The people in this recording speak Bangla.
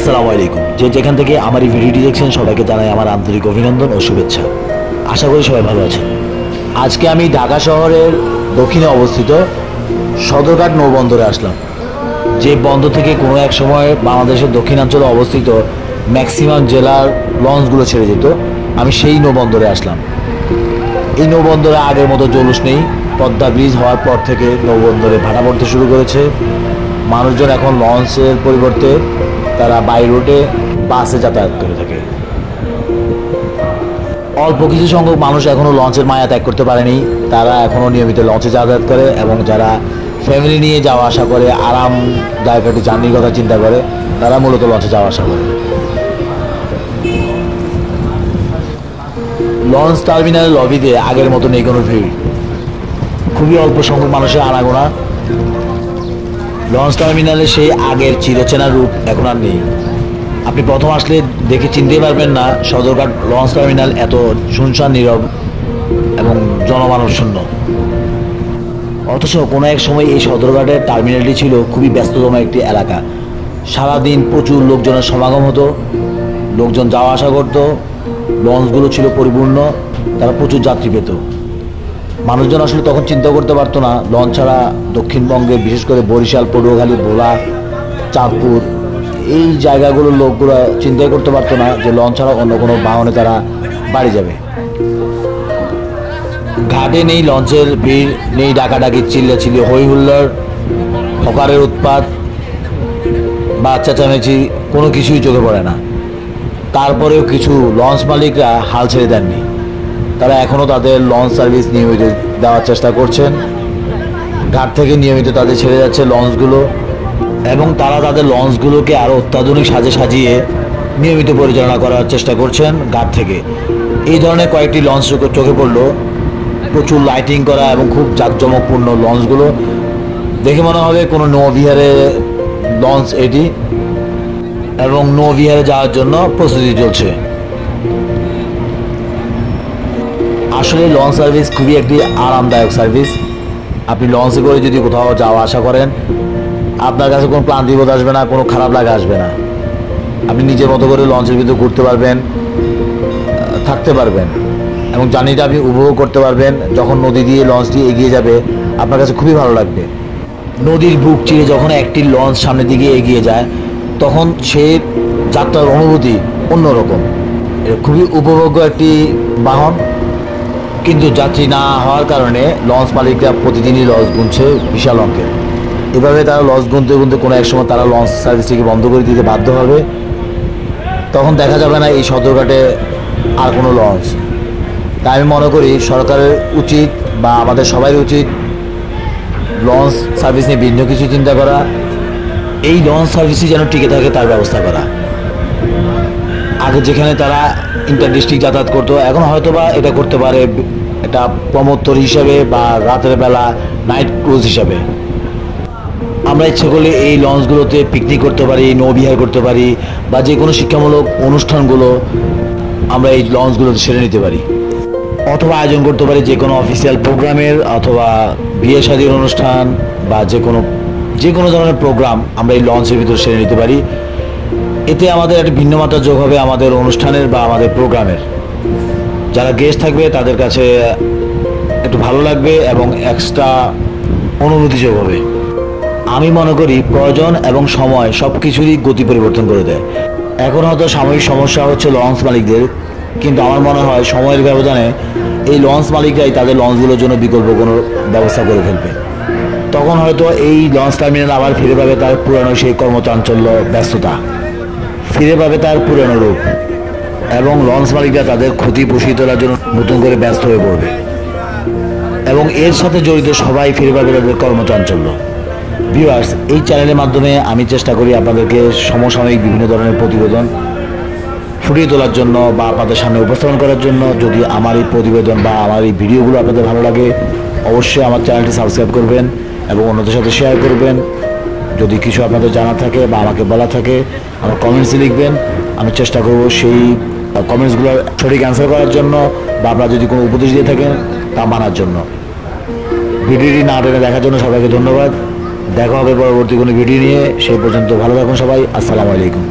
আসসালামু আলাইকুম। যে যেখান থেকে আমার এই ভিডিওটি দেখছেন সবাইকে জানাই আমার আন্তরিক অভিনন্দন ও শুভেচ্ছা। আশা করি সবাই ভালো আছেন। আজকে আমি ঢাকা শহরের দক্ষিণে অবস্থিত সদরঘাট নৌবন্দরে আসলাম। যে বন্দর থেকে কোনো এক সময় বাংলাদেশের দক্ষিণাঞ্চলে অবস্থিত ম্যাক্সিমাম জেলার লঞ্চগুলো ছেড়ে যেত, আমি সেই নৌবন্দরে আসলাম। এই নৌবন্দরে আগের মতো জলুস নেই। পদ্মা ব্রিজ হওয়ার পর থেকে নৌবন্দরে ভাড়া পড়তে শুরু করেছে। মানুষজন এখন লঞ্চের পরিবর্তে তারা বাই রোডে বাসে যাতায়াত করে থাকে। অল্প কিছু সংখ্যক মানুষ এখনও লঞ্চের মায়া ত্যাগ করতে পারেনি, তারা এখনও নিয়মিত লঞ্চে যাতায়াত করে এবং যারা ফ্যামিলি নিয়ে যাওয়া আসা করে, আরামদায়ক একটি জার্নির কথা চিন্তা করে, তারা মূলত লঞ্চে যাওয়া আসা করে। লঞ্চ টার্মিনালের লবিতে আগের মতো নেই কোনো ভিড়, খুবই অল্প সংখ্যক মানুষের আনাগোনা। লঞ্চ টার্মিনালে সেই আগের চিরচেনা রূপ এখন আর নেই। আপনি প্রথম আসলে দেখে চিনতেই পারবেন না সদরঘাট লঞ্চ টার্মিনাল এত শুনশান, নীরব এবং জনমানব শূন্য। অথচ কোনো এক সময় এই সদরঘাটের টার্মিনালটি ছিল খুবই ব্যস্ততম একটি এলাকা। সারাদিন প্রচুর লোকজনের সমাগম হতো, লোকজন যাওয়া আসা করত, লঞ্চগুলো ছিল পরিপূর্ণ, তারা প্রচুর যাত্রী পেত। মানুষজন আসলে তখন চিন্তা করতে পারতো না লঞ্চ ছাড়া দক্ষিণবঙ্গে, বিশেষ করে বরিশাল, পটুয়াখালী, ভোলা, চাঁদপুর এই জায়গাগুলোর লোকগুলো চিন্তাই করতে পারতো না যে লঞ্চ ছাড়া অন্য কোনো বাহনে তারা বাড়ি যাবে। ঘাটে নেই লঞ্চের ভিড়, নেই ডাকাডাকি, চিল্লাচিল্লি, হই হুল্লোড়, হকারের উৎপাত, বাচ্চা চেঁচামেচি, কোনো কিছুই চোখে পড়ে না। তারপরেও কিছু লঞ্চ মালিকরা হাল ছেড়ে দেননি। তারা এখনও তাদের লঞ্চ সার্ভিস নিয়মিত দেওয়ার চেষ্টা করছেন। ঘাট থেকে নিয়মিত তাদের ছেড়ে যাচ্ছে লঞ্চগুলো এবং তারা তাদের লঞ্চগুলোকে আরও অত্যাধুনিক সাজে সাজিয়ে নিয়মিত পরিচালনা করার চেষ্টা করছেন ঘাট থেকে। এই ধরনের কয়েকটি লঞ্চ চোখে পড়লো, প্রচুর লাইটিং করা এবং খুব জাঁকজমকপূর্ণ লঞ্চগুলো দেখে মনে হবে কোনো নৌবিহারে লঞ্চ এটি, এবং নৌবিহারে যাওয়ার জন্য প্রস্তুতি চলছে। আসলে লঞ্চ সার্ভিস খুবই একটি আরামদায়ক সার্ভিস। আপনি লঞ্চে করে যদি কোথাও যাওয়া আসা করেন, আপনার কাছে কোনো ক্লান্তিবোধ আসবে না, কোনো খারাপ লাগা আসবে না। আপনি নিজের মতো করে লঞ্চের ভিতরে ঘুরতে পারবেন, থাকতে পারবেন এবং জার্নিটা আপনি উপভোগ করতে পারবেন। যখন নদী দিয়ে লঞ্চটি এগিয়ে যাবে আপনার কাছে খুবই ভালো লাগবে। নদীর বুক চিরে যখন একটি লঞ্চ সামনের দিকে এগিয়ে যায় তখন সে যাত্রার অনুভূতি অন্যরকম। খুবই উপভোগ্য একটি বাহন। কিন্তু যাত্রী না হওয়ার কারণে লঞ্চ মালিকরা প্রতিদিনই লস গুনছে বিশাল অঙ্কের। এভাবে তারা লস গুনতে গুনতে কোনো এক সময় তারা লঞ্চ সার্ভিসটিকে বন্ধ করে দিতে বাধ্য হবে। তখন দেখা যাবে না এই সদরঘাটে আর কোনো লঞ্চ। তাই আমি মনে করি সরকারের উচিত বা আমাদের সবাই উচিত লঞ্চ সার্ভিস নিয়ে ভিন্ন কিছু চিন্তা করা, এই লঞ্চ সার্ভিসই যেন টিকে থাকে তার ব্যবস্থা করা। আগে যেখানে তারা ইন্টার ডিস্ট্রিক্ট যাতায়াত করতো, এখন হয়তো বা এটা করতে পারে এটা প্রমোত্তর হিসাবে বা রাতের বেলা নাইট ক্রুজ হিসাবে। আমরা ইচ্ছে করলে এই লঞ্চগুলোতে পিকনিক করতে পারি, নৌবিহার করতে পারি, বা যে কোনো শিক্ষামূলক অনুষ্ঠানগুলো আমরা এই লঞ্চগুলোতে সেরে নিতে পারি, অথবা আয়োজন করতে পারি যে কোনো অফিসিয়াল প্রোগ্রামের, অথবা বিয়ে শাদীর অনুষ্ঠান বা যে কোনো ধরনের প্রোগ্রাম আমরা এই লঞ্চের ভিতরে সেরে নিতে পারি। এতে আমাদের একটা ভিন্ন মাত্রা যোগ হবে আমাদের অনুষ্ঠানের বা আমাদের প্রোগ্রামের। যারা গেস্ট থাকবে তাদের কাছে একটু ভালো লাগবে এবং এক্সট্রা অনুভূতি যোগ হবে। আমি মনে করি প্রয়োজন এবং সময় সব কিছুরই গতি পরিবর্তন করে দেয়। এখন হয়তো সাময়িক সমস্যা হচ্ছে লঞ্চ মালিকদের, কিন্তু আমার মনে হয় সময়ের ব্যবধানে এই লঞ্চ মালিকরাই তাদের লঞ্চগুলোর জন্য বিকল্প কোনো ব্যবস্থা করে ফেলবে। তখন হয়তো এই লঞ্চ টার্মিনাল আবার ফিরে পাবে তার পুরানো সেই কর্মচাঞ্চল্য, ব্যস্ততা ফিরে পাবে তার পুরানো রূপ, এবং লঞ্চ মালিকরা তাদের ক্ষতি পুষিয়ে তোলার জন্য নতুন করে ব্যস্ত হয়ে পড়বে এবং এর সাথে জড়িত সবাই ফিরে পাবে তাদের কর্মচাঞ্চল্য। ভিউয়ার্স, এই চ্যানেলের মাধ্যমে আমি চেষ্টা করি আপনাদেরকে সমসাময়িক বিভিন্ন ধরনের প্রতিবেদন ফুটিয়ে তোলার জন্য বা আপনাদের সামনে উপস্থাপন করার জন্য। যদি আমার এই প্রতিবেদন বা আমার এই ভিডিওগুলো আপনাদের ভালো লাগে, অবশ্যই আমার চ্যানেলটি সাবস্ক্রাইব করবেন এবং অন্যদের সাথে শেয়ার করবেন। যদি কিছু আপনাদের জানা থাকে বা আমাকে বলা থাকে আমার কমেন্টসে লিখবেন, আমি চেষ্টা করব সেই কমেন্টসগুলোর সঠিক অ্যান্সার করার জন্য, বা আপনারা যদি কোনো উপদেশ দিয়ে থাকেন তা মানার জন্য। ভিডিওটি না টেনে দেখার জন্য সবাইকে ধন্যবাদ। দেখা হবে পরবর্তী কোনো ভিডিও নিয়ে। সেই পর্যন্ত ভালো থাকুন সবাই। আসসালামু আলাইকুম।